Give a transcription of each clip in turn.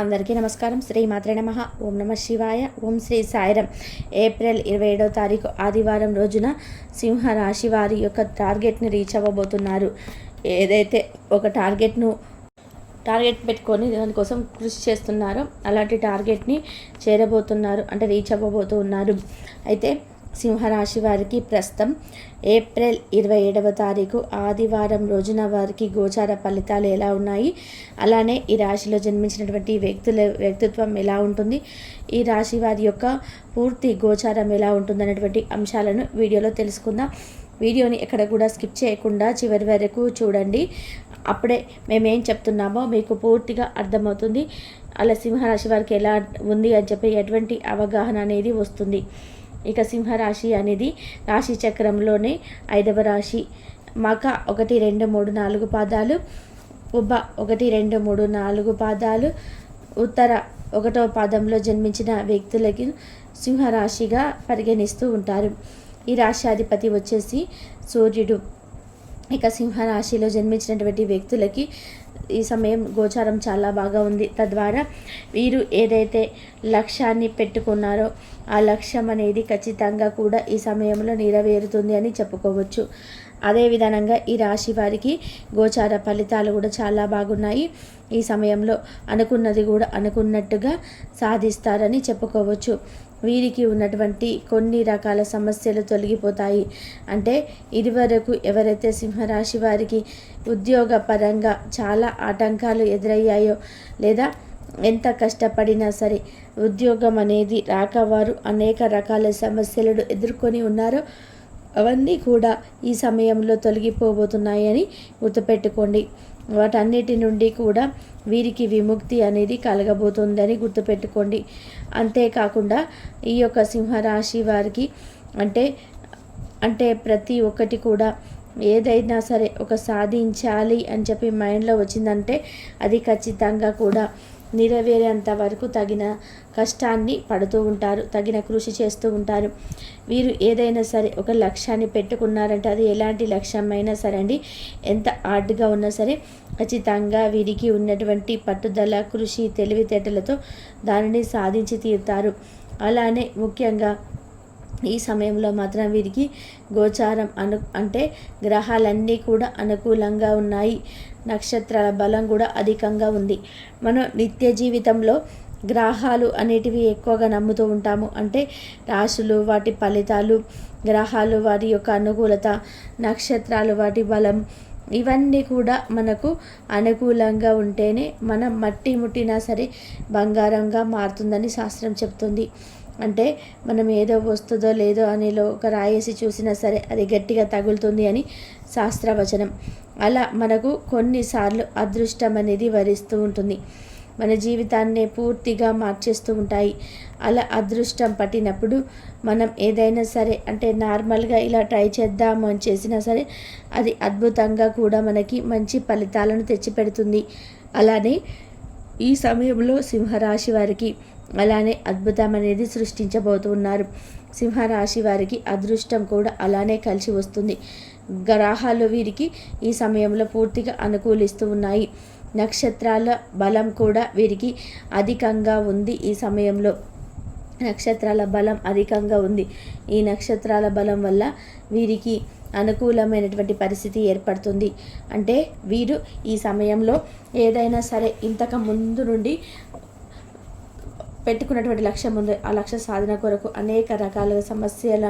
అందరికీ నమస్కారం. శ్రీ మాత్రే నమః. ఓం నమ శివాయ. ఓం శ్రీ సాయిరం. ఏప్రిల్ 27వ తారీఖు ఆదివారం రోజున సింహరాశి వారి యొక్క టార్గెట్ని రీచ్ అవ్వబోతున్నారు. ఏదైతే ఒక టార్గెట్ పెట్టుకొని దానికోసం కృషి చేస్తున్నారో అలాంటి టార్గెట్ని చేరబోతున్నారు, అంటే రీచ్ అవ్వబోతున్నారు. అయితే సింహరాశి వారికి ప్రస్తుతం ఏప్రిల్ 27వ తారీఖు ఆదివారం రోజున వారికి గోచార ఫలితాలు ఎలా ఉన్నాయి, అలానే ఈ రాశిలో జన్మించినటువంటి వ్యక్తిత్వం ఎలా ఉంటుంది, ఈ రాశి వారి యొక్క పూర్తి గోచారం ఎలా ఉంటుందనేటువంటి అంశాలను వీడియోలో తెలుసుకుందాం. వీడియోని ఎక్కడ కూడా స్కిప్ చేయకుండా చివరి వరకు చూడండి. అప్పుడే మేమేం చెప్తున్నామో మీకు పూర్తిగా అర్థమవుతుంది. అలా సింహరాశి వారికి ఎలా ఉంది అని చెప్పి ఎటువంటి అవగాహన అనేది వస్తుంది. ఇక సింహరాశి అనేది రాశి చక్రంలోనే 5వ రాశి. మక 1, 2, 3, 4 పాదాలు, ఉబ్బ 1, 2, 3, 4 పాదాలు, ఉత్తర 1వ పాదంలో జన్మించిన వ్యక్తులకి సింహరాశిగా పరిగణిస్తూ ఉంటారు. ఈ రాశ్యాధిపతి వచ్చేసి సూర్యుడు. ఇక సింహరాశిలో జన్మించినటువంటి వ్యక్తులకి ఈ సమయం గోచారం చాలా బాగా ఉంది. తద్వారా వీరు ఏదైతే లక్ష్యాన్ని పెట్టుకున్నారో ఆ లక్ష్యం అనేది ఖచ్చితంగా కూడా ఈ సమయంలో నెరవేరుతుంది అని చెప్పుకోవచ్చు. అదేవిధంగా ఈ రాశి వారికి గోచార ఫలితాలు కూడా చాలా బాగున్నాయి. ఈ సమయంలో అనుకున్నది కూడా అనుకున్నట్టుగా సాధిస్తారని చెప్పుకోవచ్చు. వీరికి ఉన్నటువంటి కొన్ని రకాల సమస్యలు తొలగిపోతాయి. అంటే ఇదివరకు ఎవరైతే సింహరాశి వారికి ఉద్యోగపరంగా చాలా ఆటంకాలు ఎదురయ్యాయో, లేదా ఎంత కష్టపడినా సరే ఉద్యోగం అనేది రాక వారు అనేక రకాల సమస్యలను ఎదుర్కొని ఉన్నారో అవన్నీ కూడా ఈ సమయంలో తొలగిపోబోతున్నాయని గుర్తుపెట్టుకోండి. వాటన్నిటి నుండి కూడా వీరికి విముక్తి అనేది కలగబోతుందని గుర్తుపెట్టుకోండి. అంతేకాకుండా ఈ యొక్క సింహరాశి వారికి అంటే ప్రతి ఒక్కటి కూడా ఏదైనా సరే ఒక సాధించాలి అని చెప్పి మైండ్లో వచ్చిందంటే అది ఖచ్చితంగా కూడా నెరవేరేంత వరకు తగిన కష్టాన్ని పడుతూ ఉంటారు, తగిన కృషి చేస్తూ ఉంటారు. వీరు ఏదైనా సరే ఒక లక్ష్యాన్ని పెట్టుకున్నారంటే అది ఎలాంటి లక్ష్యమైనా సరే అండి, ఎంత హార్డ్గా ఉన్నా సరే ఖచ్చితంగా వీరికి ఉన్నటువంటి పట్టుదల, కృషి, తెలివితేటలతో దానిని సాధించి తీరుతారు. అలానే ముఖ్యంగా ఈ సమయంలో మాత్రం వీరికి గోచారం అంటే గ్రహాలన్నీ కూడా అనుకూలంగా ఉన్నాయి. నక్షత్రాల బలం కూడా అధికంగా ఉంది. మనం నిత్య జీవితంలో గ్రహాలు అనేటివి ఎక్కువగా నమ్ముతూ ఉంటాము. అంటే రాశులు వాటి ఫలితాలు, గ్రహాలు వాటి యొక్క అనుకూలత, నక్షత్రాలు వాటి బలం, ఇవన్నీ కూడా మనకు అనుకూలంగా ఉంటేనే మనం మట్టి ముట్టినా సరే బంగారంగా మారుతుందని శాస్త్రం చెప్తుంది. అంటే మనం ఏదో వస్తుందో లేదో అనిలో ఒక రాయేసి చూసినా సరే అది గట్టిగా తగులుతుంది అని శాస్త్రవచనం. అలా మనకు కొన్నిసార్లు అదృష్టం అనేది వరిస్తూ ఉంటుంది, మన జీవితాన్ని పూర్తిగా మార్చేస్తూ ఉంటాయి. అలా అదృష్టం పట్టినప్పుడు మనం ఏదైనా సరే అంటే నార్మల్గా ఇలా ట్రై చేద్దాము అని చేసినా సరే అది అద్భుతంగా కూడా మనకి మంచి ఫలితాలను తెచ్చిపెడుతుంది. అలానే ఈ సమయంలో సింహరాశి వారికి అలానే అద్భుతం అనేది సృష్టించబోతున్నారు. సింహరాశి వారికి అదృష్టం కూడా అలానే కలిసి వస్తుంది. గ్రహాలు వీరికి ఈ సమయంలో పూర్తిగా అనుకూలిస్తూ ఉన్నాయి. నక్షత్రాల బలం కూడా వీరికి అధికంగా ఉంది. ఈ సమయంలో నక్షత్రాల బలం అధికంగా ఉంది. ఈ నక్షత్రాల బలం వల్ల వీరికి అనుకూలమైనటువంటి పరిస్థితి ఏర్పడుతుంది. అంటే వీరు ఈ సమయంలో ఏదైనా సరే ఇంతకు ముందు నుండి పెట్టుకున్నటువంటి లక్ష్యం ఉంది. ఆ లక్ష్య సాధన కొరకు అనేక రకాల సమస్యల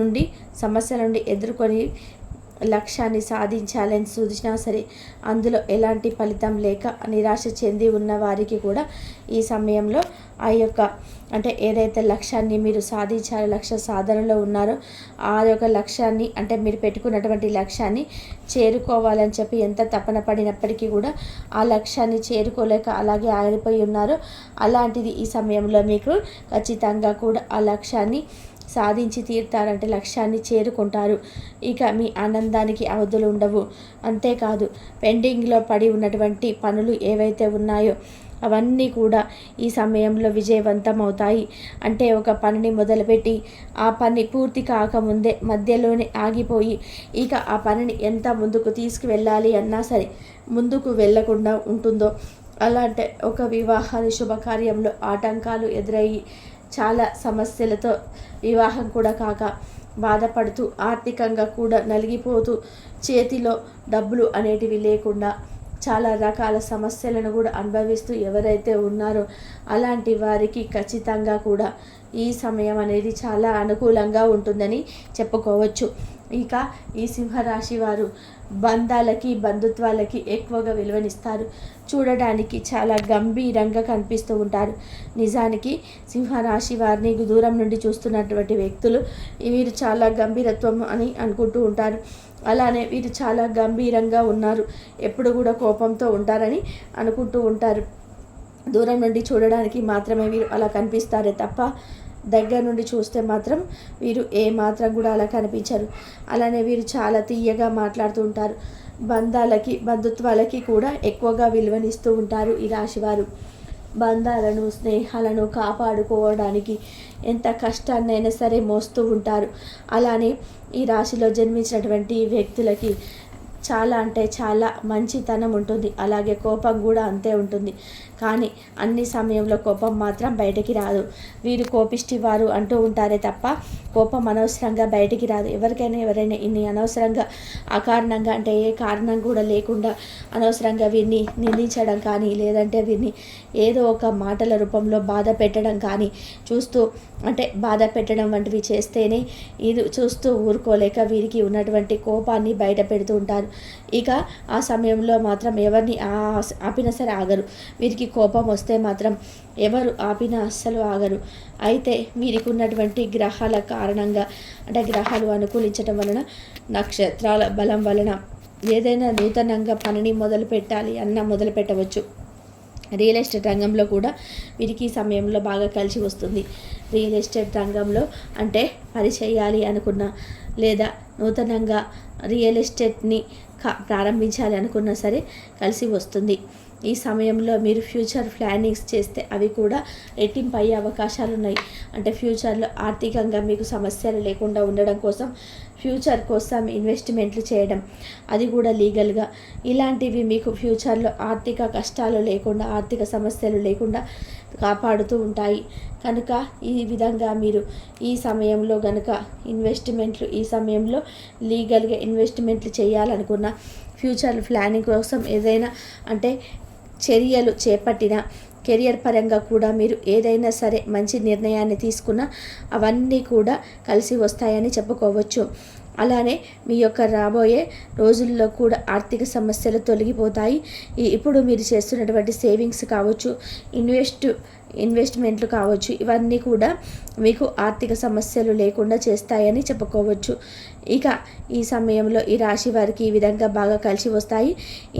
నుండి ఎదుర్కొని లక్ష్యాన్ని సాధించాలని చూసినా సరే అందులో ఎలాంటి ఫలితం లేక నిరాశ చెంది ఉన్న వారికి కూడా ఈ సమయంలో ఆ యొక్క అంటే ఏదైతే లక్ష్యాన్ని మీరు సాధించాలి, లక్ష్య సాధనలో ఉన్నారో ఆ యొక్క లక్ష్యాన్ని అంటే మీరు పెట్టుకున్నటువంటి లక్ష్యాన్ని చేరుకోవాలని చెప్పి ఎంత తపన పడినప్పటికీ కూడా ఆ లక్ష్యాన్ని చేరుకోలేక అలాగే ఆగిపోయి ఉన్నారో అలాంటిది ఈ సమయంలో మీకు ఖచ్చితంగా కూడా ఆ లక్ష్యాన్ని సాధించి తీరుతారంటే లక్ష్యాన్ని చేరుకుంటారు. ఇక మీ ఆనందానికి అవధులు ఉండవు. అంతేకాదు పెండింగ్లో పడి ఉన్నటువంటి పనులు ఏవైతే ఉన్నాయో అవన్నీ కూడా ఈ సమయంలో విజయవంతం అవుతాయి. అంటే ఒక పనిని మొదలుపెట్టి ఆ పని పూర్తి కాకముందే మధ్యలోనే ఆగిపోయి ఇక ఆ పనిని ఎంత ముందుకు తీసుకువెళ్ళాలి అన్నా సరే ముందుకు వెళ్ళకుండా ఉంటుందో అలాంటి ఒక వివాహాది శుభకార్యంలో ఆటంకాలు ఎదురయ్యి చాలా సమస్యలతో వివాహం కూడా కాక బాధపడుతూ ఆర్థికంగా కూడా నలిగిపోతూ చేతిలో డబ్బులు అనేటివి లేకుండా చాలా రకాల సమస్యలను కూడా అనుభవిస్తూ ఎవరైతే ఉన్నారో అలాంటి వారికి ఖచ్చితంగా కూడా ఈ సమయం అనేది చాలా అనుకూలంగా ఉంటుందని చెప్పుకోవచ్చు. ఇక ఈ సింహరాశి వారు బంధాలకి బంధుత్వాలకి ఎక్కువగా విలువనిస్తారు. చూడడానికి చాలా గంభీరంగా కనిపిస్తూ ఉంటారు. నిజానికి సింహరాశి వారిని దూరం నుండి చూస్తున్నటువంటి వ్యక్తులు వీరు చాలా గంభీరత్వం అని అనుకుంటూ ఉంటారు. అలానే వీరు చాలా గంభీరంగా ఉన్నారు, ఎప్పుడు కూడా కోపంతో ఉంటారని అనుకుంటూ ఉంటారు. దూరం నుండి చూడడానికి మాత్రమే వీరు అలా కనిపిస్తారే తప్ప దగ్గర నుండి చూస్తే మాత్రం వీరు ఏ మాత్రం కూడా అలా కనిపించరు. అలానే వీరు చాలా తీయగా మాట్లాడుతూ ఉంటారు. బంధాలకి బంధుత్వాలకి కూడా ఎక్కువగా విలువనిస్తూ ఉంటారు ఈ రాశివారు. బంధాలను స్నేహాలను కాపాడుకోవడానికి ఎంత కష్టాన్నైనా సరే మోస్తూ ఉంటారు. అలానే ఈ రాశిలో జన్మించినటువంటి వ్యక్తులకి చాలా అంటే చాలా మంచితనం ఉంటుంది, అలాగే కోపం కూడా అంతే ఉంటుంది. కానీ అన్ని సమయంలో కోపం మాత్రం బయటికి రాదు. వీరు కోపిష్టి వారు అంటూ ఉంటారే తప్ప కోపం అనవసరంగా బయటికి రాదు. ఎవరైనా ఇన్ని అనవసరంగా అకారణంగా అంటే ఏ కారణం కూడా లేకుండా అనవసరంగా వీరిని నిందించడం కానీ లేదంటే వీరిని ఏదో ఒక మాటల రూపంలో బాధ పెట్టడం కానీ బాధ పెట్టడం వంటివి చేస్తేనే ఇది చూస్తూ ఊరుకోలేక వీరికి ఉన్నటువంటి కోపాన్ని బయట పెడుతూ ఉంటారు. ఇక ఆ సమయంలో మాత్రం ఎవరిని ఆపినా సరే ఆగరు. వీరికి కోపం వస్తే మాత్రం ఎవరు ఆపినా అస్సలు ఆగరు. అయితే వీరికి ఉన్నటువంటి గ్రహాల కారణంగా అంటే గ్రహాలు అనుకూలించడం వలన నక్షత్రాల బలం వలన ఏదైనా నూతనంగా పనిని మొదలు పెట్టవచ్చు. రియల్ ఎస్టేట్ రంగంలో కూడా వీరికి ఈ సమయంలో బాగా కలిసి వస్తుంది. రియల్ ఎస్టేట్ రంగంలో అంటే పని చేయాలి అనుకున్నా లేదా నూతనంగా రియల్ ఎస్టేట్ని ప్రారంభించాలి అనుకున్నా సరే కలిసి వస్తుంది. ఈ సమయంలో మీరు ఫ్యూచర్ ప్లానింగ్స్ చేస్తే అవి కూడా రెట్టింపు అయ్యే అవకాశాలు ఉన్నాయి. అంటే ఫ్యూచర్లో ఆర్థికంగా మీకు సమస్యలు లేకుండా ఉండడం కోసం ఫ్యూచర్ కోసం ఇన్వెస్ట్మెంట్లు చేయడం, అది కూడా లీగల్గా, ఇలాంటివి మీకు ఫ్యూచర్లో ఆర్థిక కష్టాలు లేకుండా ఆర్థిక సమస్యలు లేకుండా కాపాడుతూ ఉంటాయి. కనుక ఈ విధంగా మీరు ఈ సమయంలో కనుక ఈ సమయంలో లీగల్గా ఇన్వెస్ట్మెంట్లు చేయాలనుకున్న ఫ్యూచర్ ప్లానింగ్ కోసం ఏదైనా అంటే చర్యలు చేపట్టిన కెరియర్ పరంగా కూడా మీరు ఏదైనా సరే మంచి నిర్ణయాన్ని తీసుకున్నా అవన్నీ కూడా కలిసి వస్తాయని చెప్పుకోవచ్చు. అలానే మీ యొక్క రాబోయే రోజుల్లో కూడా ఆర్థిక సమస్యలు తొలగిపోతాయి. ఇప్పుడు మీరు చేస్తున్నటువంటి సేవింగ్స్ కావచ్చు, ఇన్వెస్ట్మెంట్లు కావచ్చు, ఇవన్నీ కూడా మీకు ఆర్థిక సమస్యలు లేకుండా చేస్తాయని చెప్పుకోవచ్చు. ఇక ఈ సమయంలో ఈ రాశి వారికి ఈ విధంగా బాగా కలిసి వస్తాయి.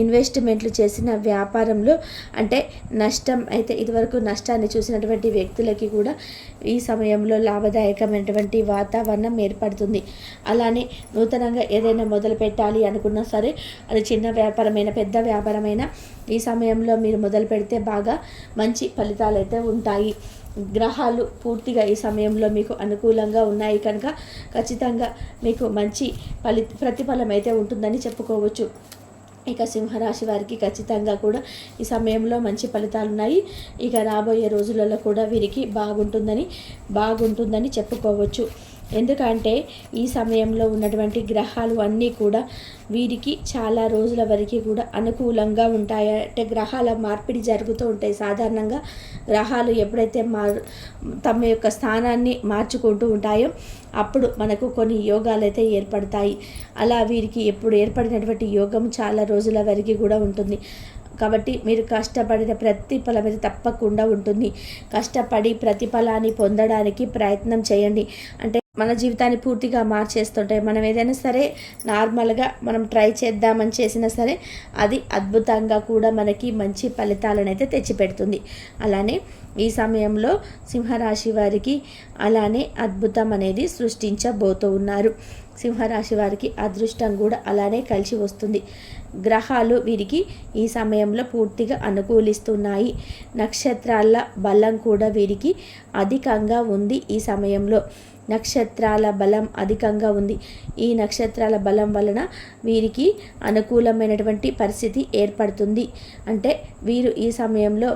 ఇన్వెస్ట్మెంట్లు చేసిన వ్యాపారంలో అంటే నష్టం అయితే ఇదివరకు నష్టాన్ని చూసినటువంటి వ్యక్తులకి కూడా ఈ సమయంలో లాభదాయకమైనటువంటి వాతావరణం ఏర్పడుతుంది. అలానే నూతనంగా ఏదైనా మొదలు పెట్టాలి అనుకున్నా సరే అది చిన్న వ్యాపారమైన పెద్ద వ్యాపారమైన ఈ సమయంలో మీరు మొదలు పెడితే బాగా మంచి ఫలితాలు అయితే ఉంటాయి. గ్రహాలు పూర్తిగా ఈ సమయంలో మీకు అనుకూలంగా ఉన్నాయి కనుక ఖచ్చితంగా మీకు మంచి ప్రతిఫలం అయితే ఉంటుందని చెప్పుకోవచ్చు. ఇక సింహరాశి వారికి ఖచ్చితంగా కూడా ఈ సమయంలో మంచి ఫలితాలు ఉన్నాయి. ఇక రాబోయే రోజులలో కూడా వీరికి బాగుంటుందని చెప్పుకోవచ్చు. ఎందుకంటే ఈ సమయంలో ఉన్నటువంటి గ్రహాలు అన్నీ కూడా వీరికి చాలా రోజుల వరకు కూడా అనుకూలంగా ఉంటాయి. అంటే గ్రహాల మార్పిడి జరుగుతూ ఉంటాయి. సాధారణంగా గ్రహాలు ఎప్పుడైతే తమ యొక్క స్థానాన్ని మార్చుకుంటూ ఉంటాయో అప్పుడు మనకు కొన్ని యోగాలు అయితే ఏర్పడతాయి. అలా వీరికి ఎప్పుడు ఏర్పడినటువంటి యోగం చాలా రోజుల వరకు కూడా ఉంటుంది. కాబట్టి మీరు కష్టపడిన ప్రతిఫలం అయితే తప్పకుండా ఉంటుంది. కష్టపడి ప్రతిఫలాన్ని పొందడానికి ప్రయత్నం చేయండి. అంటే మన జీవితాన్ని పూర్తిగా మార్చేస్తుంటాయి. మనం ఏదైనా సరే నార్మల్గా మనం ట్రై చేద్దామని చేసినా సరే అది అద్భుతంగా కూడా మనకి మంచి ఫలితాలను అయితే తెచ్చిపెడుతుంది. అలానే ఈ సమయంలో సింహరాశి వారికి అలానే అద్భుతం అనేది సృష్టించబోతూ ఉన్నారు. సింహరాశి వారికి అదృష్టం కూడా అలానే కలిసి వస్తుంది. గ్రహాలు వీరికి ఈ సమయంలో పూర్తిగా అనుకూలిస్తున్నాయి. నక్షత్రాల బలం కూడా వీరికి అధికంగా ఉంది. ఈ సమయంలో నక్షత్రాల బలం అధికంగా ఉంది. ఈ నక్షత్రాల బలం వలన వీరికి అనుకూలమైనటువంటి పరిస్థితి ఏర్పడుతుంది. అంటే వీరు ఈ సమయంలో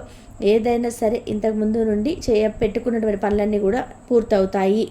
ఏదైనా సరే ఇంతకుముందు నుండి పెట్టుకున్నటువంటి పనులన్నీ కూడా పూర్తవుతాయి.